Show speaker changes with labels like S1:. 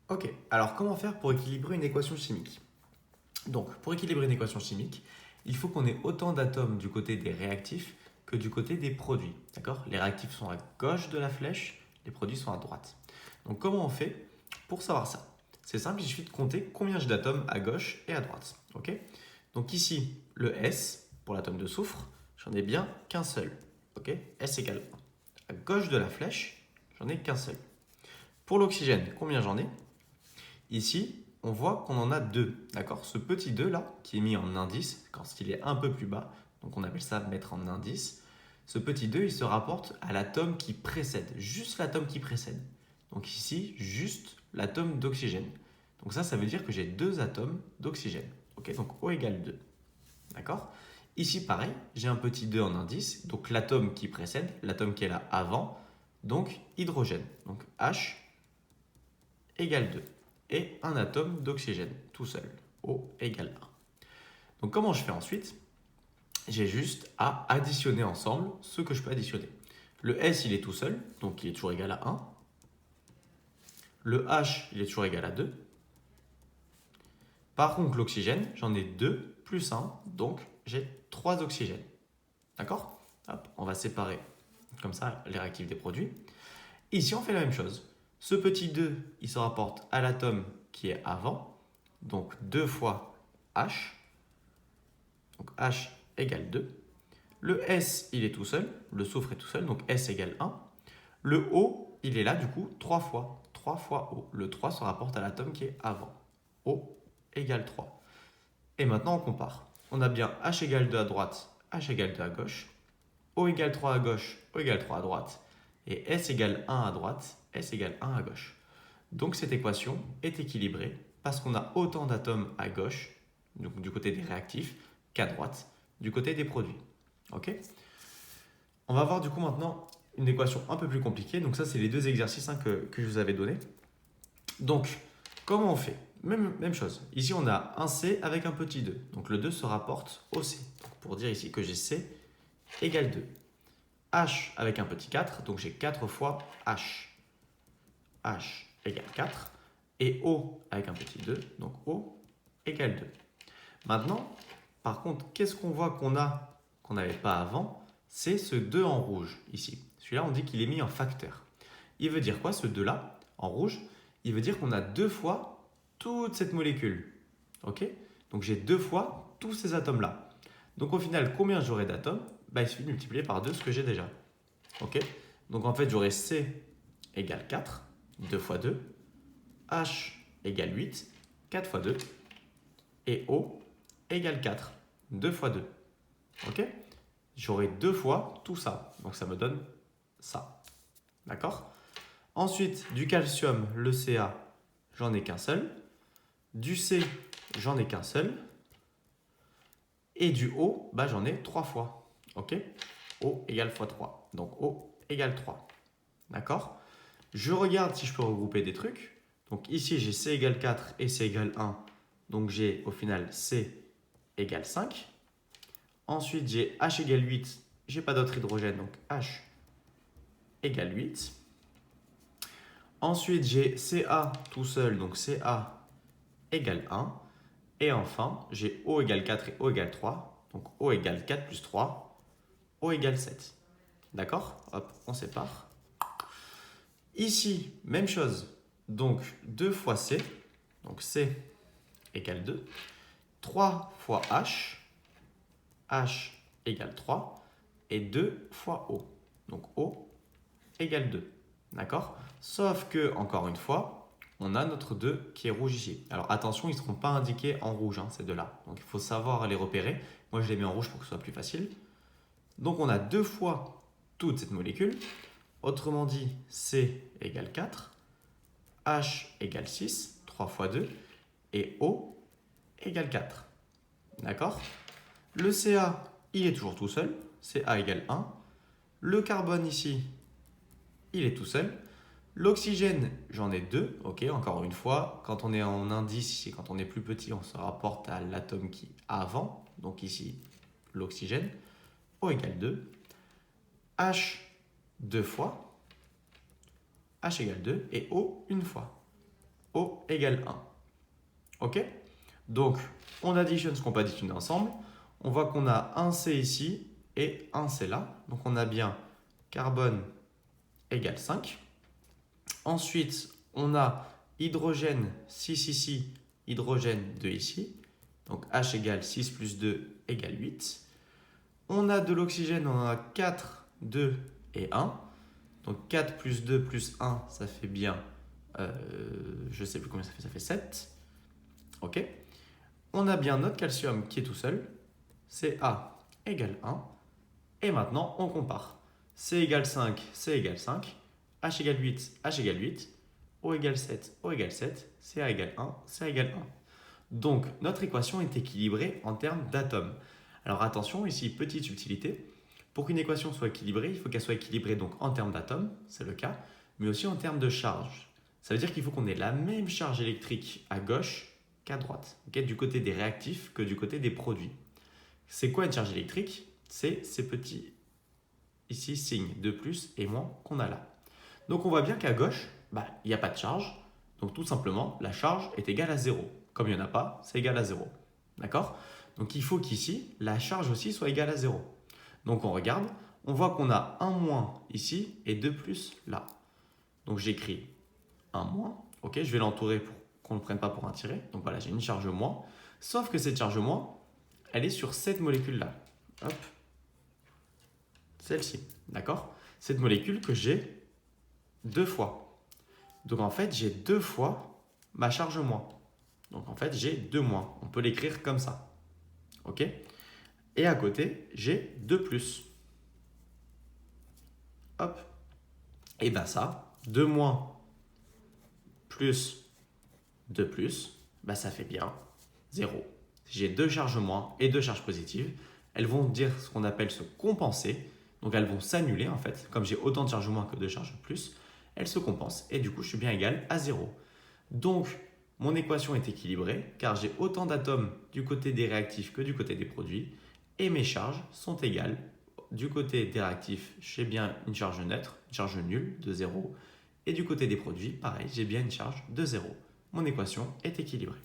S1: Ok, alors comment faire pour équilibrer une équation chimique? Donc, pour équilibrer une équation chimique, il faut qu'on ait autant d'atomes du côté des réactifs que du côté des produits. D'accord? Les réactifs sont à gauche de la flèche, les produits sont à droite. Donc, comment on fait pour savoir ça? C'est simple, il suffit de compter combien j'ai d'atomes à gauche et à droite. Ok? Donc, ici, le S, pour l'atome de soufre, j'en ai bien qu'un seul. Ok? S égale 1. À gauche de la flèche, j'en ai qu'un seul. Pour l'oxygène, combien j'en ai? Ici, on voit qu'on en a deux, d'accord? Ce petit 2 là, qui est mis en indice, quand il est un peu plus bas, donc on appelle ça mettre en indice, ce petit 2, il se rapporte à l'atome qui précède, juste l'atome qui précède. Donc ici, juste l'atome d'oxygène. Donc ça veut dire que j'ai deux atomes d'oxygène. Ok, donc O égale 2. D'accord? Ici, pareil, j'ai un petit 2 en indice, donc l'atome qui précède, l'atome qui est là avant, donc hydrogène. Donc H égale 2 et un atome d'oxygène, tout seul, O égale 1. Donc comment je fais ensuite? J'ai juste à additionner ensemble ce que je peux additionner. Le S, il est tout seul, donc il est toujours égal à 1. Le H, il est toujours égal à 2. Par contre, l'oxygène, j'en ai 2 plus 1, donc j'ai 3 oxygènes. D'accord? Hop, on va séparer comme ça les réactifs des produits. Ici, on fait la même chose. Ce petit 2, il se rapporte à l'atome qui est avant, donc 2 fois H. Donc H égale 2. Le S, il est tout seul, le soufre est tout seul, donc S égale 1. Le O, il est là du coup 3 fois. 3 fois O. Le 3 se rapporte à l'atome qui est avant. O égale 3. Et maintenant on compare. On a bien H égale 2 à droite, H égale 2 à gauche. O égale 3 à gauche, O égale 3 à droite. Et S égale 1 à droite, S égale 1 à gauche. Donc cette équation est équilibrée parce qu'on a autant d'atomes à gauche, donc du côté des réactifs, qu'à droite, du côté des produits. Ok? On va voir du coup maintenant une équation un peu plus compliquée. Donc ça, c'est les deux exercices que je vous avais donnés. Donc, comment on fait? Même chose. Ici, on a un C avec un petit 2. Donc le 2 se rapporte au C. Donc, pour dire ici que j'ai C égale 2. H avec un petit 4, donc j'ai 4 fois H. H égale 4. Et O avec un petit 2, donc O égale 2. Maintenant, par contre, qu'est-ce qu'on voit qu'on n'avait pas avant? C'est ce 2 en rouge ici. Celui-là, on dit qu'il est mis en facteur. Il veut dire quoi ce 2-là en rouge? Il veut dire qu'on a deux fois toute cette molécule. Ok? Donc j'ai deux fois tous ces atomes-là. Donc au final, combien j'aurai d'atomes? Bah, il suffit de multiplier par 2 ce que j'ai déjà. Ok? Donc en fait, j'aurai C égale 4, 2 fois 2, H égale 8, 4 fois 2, et O égale 4, 2 fois 2. Ok? J'aurai deux fois tout ça. Donc ça me donne ça. D'accord? Ensuite, du calcium, le Ca, j'en ai qu'un seul. Du C, j'en ai qu'un seul. Et du O, bah, j'en ai trois fois. Ok? O égale fois 3. Donc O égale 3. D'accord? Je regarde si je peux regrouper des trucs. Donc ici, j'ai C égale 4 et C égale 1. Donc j'ai au final C égale 5. Ensuite, j'ai H égale 8. J'ai pas d'autre hydrogène, donc H égale 8. Ensuite, j'ai Ca tout seul, donc Ca égale 1. Et enfin, j'ai O égale 4 et O égale 3. Donc O égale 4 plus 3, O égale 7. D'accord? Hop, on sépare. Ici, même chose. Donc 2 fois C, donc C égale 2. 3 fois H, H égale 3. Et 2 fois O. Donc O égale 2. D'accord? Sauf que, encore une fois, on a notre 2 qui est rouge ici. Alors attention, ils ne seront pas indiqués en rouge, ces deux-là. Donc il faut savoir les repérer. Moi, je les mets en rouge pour que ce soit plus facile. Donc on a deux fois toute cette molécule. Autrement dit, C égale 4, H égale 6, 3 fois 2, et O égale 4. D'accord? Le Ca, il est toujours tout seul. Ca égale 1. Le carbone ici, il est tout seul. L'oxygène, j'en ai deux. Ok, encore une fois, quand on est en indice et quand on est plus petit, on se rapporte à l'atome qui est avant. Donc ici, l'oxygène. O égale 2. H deux fois. H égale 2 et O une fois. O égale 1. Ok? Donc, on additionne ce qu'on peut additionner ensemble. On voit qu'on a un C ici et un C là. Donc, on a bien carbone égale 5. Ensuite, on a hydrogène 6 ici, hydrogène 2 ici. Donc, H égale 6 plus 2 égale 8. On a de l'oxygène, on en a 4, 2 et 1. Donc 4 plus 2 plus 1, ça fait bien, je ne sais plus combien ça fait 7. Ok. On a bien notre calcium qui est tout seul. Ca égale 1. Et maintenant, on compare. C égale 5, C égale 5. H égale 8, H égale 8. O égale 7, O égale 7. Ca égale 1, Ca égale 1. Donc, notre équation est équilibrée en termes d'atomes. Alors attention, ici, petite subtilité. Pour qu'une équation soit équilibrée, il faut qu'elle soit équilibrée donc en termes d'atomes, c'est le cas, mais aussi en termes de charge. Ça veut dire qu'il faut qu'on ait la même charge électrique à gauche qu'à droite, okay, du côté des réactifs que du côté des produits. C'est quoi une charge électrique? C'est ces petits ici signes de plus et moins qu'on a là. Donc on voit bien qu'à gauche, il n'y a pas de charge, donc tout simplement la charge est égale à 0. Comme il n'y en a pas, c'est égal à 0. D'accord? Donc il faut qu'ici, la charge aussi soit égale à 0. Donc on regarde, on voit qu'on a 1 moins ici et 2 plus là. Donc j'écris 1 moins, ok, je vais l'entourer pour qu'on ne le prenne pas pour un tiret. Donc voilà, j'ai une charge moins, sauf que cette charge moins, elle est sur cette molécule-là. Hop, celle-ci, d'accord? Cette molécule que j'ai 2 fois. Donc en fait, j'ai 2 fois ma charge moins. Donc en fait, j'ai 2 moins. On peut l'écrire comme ça. Ok? Et à côté, j'ai 2 plus. Hop. Et bien ça, 2 moins plus 2 plus, ça fait bien 0. J'ai 2 charges moins et 2 charges positives. Elles vont dire ce qu'on appelle se compenser. Donc elles vont s'annuler en fait. Comme j'ai autant de charges moins que de charges plus, elles se compensent. Et du coup, je suis bien égal à 0. Donc, mon équation est équilibrée car j'ai autant d'atomes du côté des réactifs que du côté des produits. Et mes charges sont égales. Du côté des réactifs, j'ai bien une charge neutre, une charge nulle de 0. Et du côté des produits, pareil, j'ai bien une charge de 0. Mon équation est équilibrée.